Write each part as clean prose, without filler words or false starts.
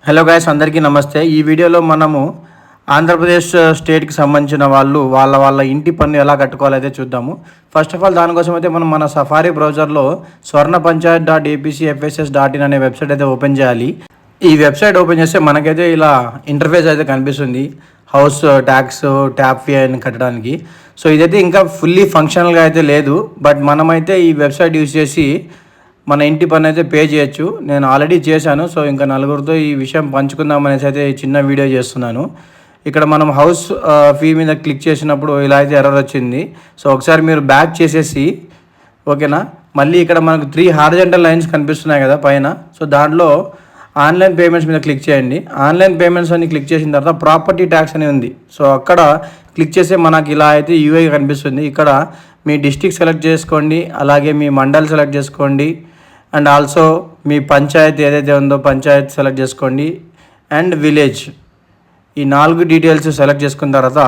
Hello guys, అందరికీ నమస్తే. ఈ వీడియోలో మనము ఆంధ్రప్రదేశ్ స్టేట్కి సంబంధించిన వాళ్ళ ఇంటి పన్ను ఎలా కట్టుకోవాలో అయితే చూద్దాము. ఫస్ట్ ఆఫ్ ఆల్ దానికోసం అయితే మనం మన సఫారీ బ్రౌజర్లో swarnapanchayat.apcfss.in అనే వెబ్సైట్ అయితే ఓపెన్ చేయాలి. ఈ వెబ్సైట్ ఓపెన్ చేస్తే మనకైతే ఇలా ఇంటర్ఫేస్ అయితే కనిపిస్తుంది. హౌస్ ట్యాక్స్, ట్యాప్ ఫీ అని కట్టడానికి. సో ఇదైతే ఇంకా ఫుల్లీ ఫంక్షనల్గా అయితే లేదు. బట్ మనమైతే ఈ వెబ్సైట్ యూజ్ చేసి మన ఇంటి పన్ను అయితే పే చేయొచ్చు. నేను ఆల్రెడీ చేశాను. సో ఇంకా నలుగురితో ఈ విషయం పంచుకుందాం అనేసి అయితే చిన్న వీడియో చేస్తున్నాను. ఇక్కడ మనం హౌస్ ఫీ మీద క్లిక్ చేసినప్పుడు ఇలా అయితే ఎర్రర్ వచ్చింది. సో ఒకసారి మీరు బ్యాక్ చేసేసి ఓకేనా, మళ్ళీ ఇక్కడ మనకు 3 హారిజంటల్ లైన్స్ కనిపిస్తున్నాయి కదా పైన. సో దాంట్లో ఆన్లైన్ పేమెంట్స్ మీద క్లిక్ చేయండి. ఆన్లైన్ పేమెంట్స్ అని క్లిక్ చేసిన తర్వాత ప్రాపర్టీ ట్యాక్స్ అని ఉంది. సో అక్కడ క్లిక్ చేస్తే మనకి ఇలా అయితే యూఐ కనిపిస్తుంది. ఇక్కడ మీ డిస్ట్రిక్ట్ సెలెక్ట్ చేసుకోండి, అలాగే మీ మండల్ సెలెక్ట్ చేసుకోండి, అండ్ ఆల్సో మీ పంచాయతీ ఏదైతే ఉందో పంచాయతీ సెలెక్ట్ చేసుకోండి, అండ్ విలేజ్. ఈ 4 డీటెయిల్స్ సెలెక్ట్ చేసుకున్న తర్వాత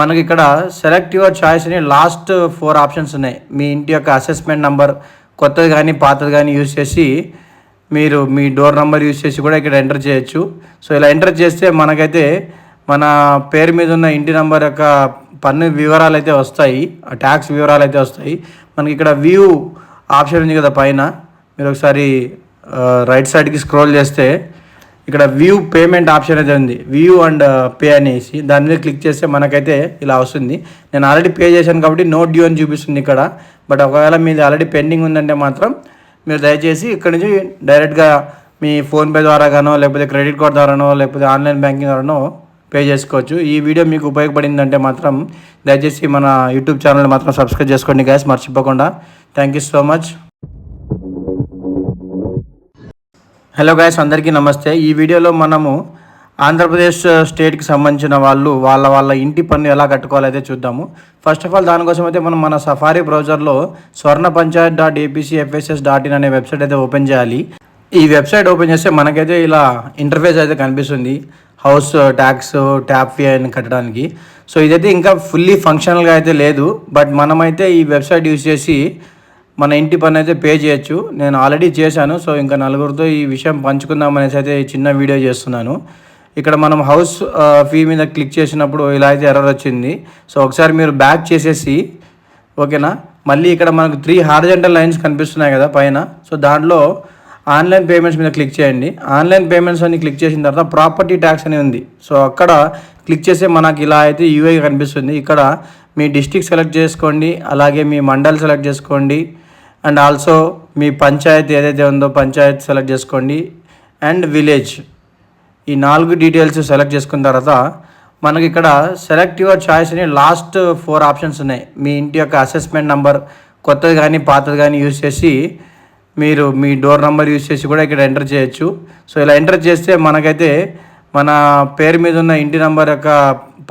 మనకి ఇక్కడ సెలెక్ట్ యువర్ చాయిస్ అని లాస్ట్ 4 ఆప్షన్స్ ఉన్నాయి. మీ ఇంటి యొక్క అసెస్మెంట్ నెంబర్ కొత్తది కానీ పాతది కానీ యూజ్ చేసి మీరు మీ డోర్ నెంబర్ యూజ్ చేసి కూడా ఇక్కడ ఎంటర్ చేయొచ్చు. సో ఇలా ఎంటర్ చేస్తే మనకైతే మన పేరు మీద ఉన్న ఇంటి నెంబర్ యొక్క పన్ను వివరాలు అయితే వస్తాయి, ట్యాక్స్ వివరాలు అయితే వస్తాయి. మనకి ఇక్కడ వ్యూ ఆప్షన్ ఉంది కదా పైన, మీరు ఒకసారి రైట్ సైడ్కి స్క్రోల్ చేస్తే ఇక్కడ వ్యూ పేమెంట్ ఆప్షన్ అయితే ఉంది. వ్యూ అండ్ పే అనేసి దాని మీద క్లిక్ చేస్తే మనకైతే ఇలా వస్తుంది. నేను ఆల్రెడీ పే చేశాను కాబట్టి నో డ్యూ అని చూపిస్తుంది ఇక్కడ. బట్ ఒకవేళ మీది ఆల్రెడీ పెండింగ్ ఉందంటే మాత్రం మీరు దయచేసి ఇక్కడ నుంచి డైరెక్ట్గా మీ ఫోన్పే ద్వారాగానో లేకపోతే క్రెడిట్ కార్డ్ ద్వారానో లేకపోతే ఆన్లైన్ బ్యాంకింగ్ ద్వారానో పే చేసుకోవచ్చు. ఈ వీడియో మీకు ఉపయోగపడిందంటే మాత్రం దయచేసి మన యూట్యూబ్ ఛానల్ మాత్రం సబ్స్క్రైబ్ చేసుకోండి గైస్, మర్చిపోకుండా. Thank you so much. Hello guys, అందరికీ నమస్తే. ఈ వీడియోలో మనము ఆంధ్రప్రదేశ్ స్టేట్కి సంబంధించిన వాళ్ళ ఇంటి పన్ను ఎలా కట్టుకోవాలో అయితే చూద్దాము. ఫస్ట్ ఆఫ్ ఆల్ దానికోసం అయితే మనం మన సఫారీ బ్రౌజర్లో swarnapanchayat.apcfss.in అనే వెబ్సైట్ అయితే ఓపెన్ చేయాలి. ఈ వెబ్సైట్ ఓపెన్ చేస్తే మనకైతే ఇలా ఇంటర్ఫేస్ అయితే కనిపిస్తుంది. హౌస్ ట్యాక్స్, ట్యాప్ ఫీ అని కట్టడానికి. సో ఇదైతే ఇంకా ఫుల్లీ ఫంక్షనల్గా అయితే లేదు. బట్ మనమైతే ఈ వెబ్సైట్ యూజ్ చేసి మన ఇంటి పన్ను అయితే పే చేయొచ్చు. నేను ఆల్రెడీ చేశాను. సో ఇంకా నలుగురితో ఈ విషయం పంచుకుందాం అనేసి అయితే చిన్న వీడియో చేస్తున్నాను. ఇక్కడ మనం హౌస్ ఫీ మీద క్లిక్ చేసినప్పుడు ఇలా అయితే ఎర్రర్ వచ్చింది. సో ఒకసారి మీరు బ్యాక్ చేసేసి ఓకేనా, మళ్ళీ ఇక్కడ మనకు 3 హారిజంటల్ లైన్స్ కనిపిస్తున్నాయి కదా పైన. సో దాంట్లో ఆన్లైన్ పేమెంట్స్ మీద క్లిక్ చేయండి. ఆన్లైన్ పేమెంట్స్ అని క్లిక్ చేసిన తర్వాత ప్రాపర్టీ ట్యాక్స్ అని ఉంది. సో అక్కడ క్లిక్ చేస్తే మనకి ఇలా అయితే యూఐ కనిపిస్తుంది. ఇక్కడ మీ డిస్ట్రిక్ట్ సెలెక్ట్ చేసుకోండి, అలాగే మీ మండల్ సెలెక్ట్ చేసుకోండి, అండ్ ఆల్సో మీ పంచాయతీ ఏదైతే ఉందో పంచాయతీ సెలెక్ట్ చేసుకోండి, అండ్ విలేజ్. ఈ 4 డీటెయిల్స్ సెలెక్ట్ చేసుకున్న తర్వాత మనకి ఇక్కడ సెలెక్ట్ యువర్ చాయిస్ అని లాస్ట్ 4 ఆప్షన్స్ ఉన్నాయి. మీ ఇంటి యొక్క అసెస్మెంట్ నెంబర్ కొత్తది కానీ పాతది కానీ యూజ్ చేసి మీరు మీ డోర్ నెంబర్ యూజ్ చేసి కూడా ఇక్కడ ఎంటర్ చేయొచ్చు. సో ఇలా ఎంటర్ చేస్తే మనకైతే మన పేరు మీద ఉన్న ఇంటి నెంబర్ యొక్క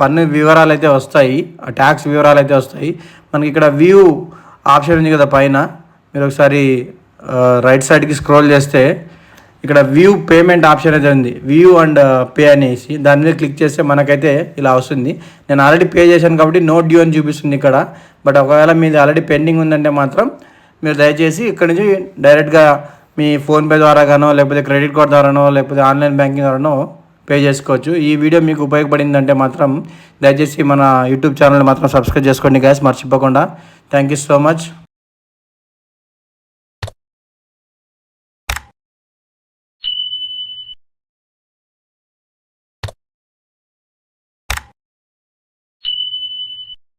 పన్ను వివరాలు అయితే వస్తాయి, ట్యాక్స్ వివరాలు అయితే వస్తాయి. మనకి ఇక్కడ వ్యూ ఆప్షన్ ఉంది కదా పైన, మీరు ఒకసారి రైట్ సైడ్కి స్క్రోల్ చేస్తే ఇక్కడ వ్యూ పేమెంట్ ఆప్షన్ అయితే ఉంది. వ్యూ అండ్ పే అనేసి దాని మీద క్లిక్ చేస్తే మనకైతే ఇలా వస్తుంది. నేను ఆల్రెడీ పే చేశాను కాబట్టి నో డ్యూ అని చూపిస్తుంది ఇక్కడ. బట్ ఒకవేళ మీది ఆల్రెడీ పెండింగ్ ఉందంటే మాత్రం మీరు దయచేసి ఇక్కడ నుంచి డైరెక్ట్గా మీ ఫోన్పే ద్వారాగానో లేకపోతే క్రెడిట్ కార్డ్ ద్వారానో లేకపోతే ఆన్లైన్ బ్యాంకింగ్ ద్వారానో పే చేసుకోవచ్చు. ఈ వీడియో మీకు ఉపయోగపడిందంటే మాత్రం దయచేసి మన యూట్యూబ్ ఛానల్ మాత్రం సబ్స్క్రైబ్ చేసుకోండి గైస్, మర్చిపోకుండా. Thank you so much.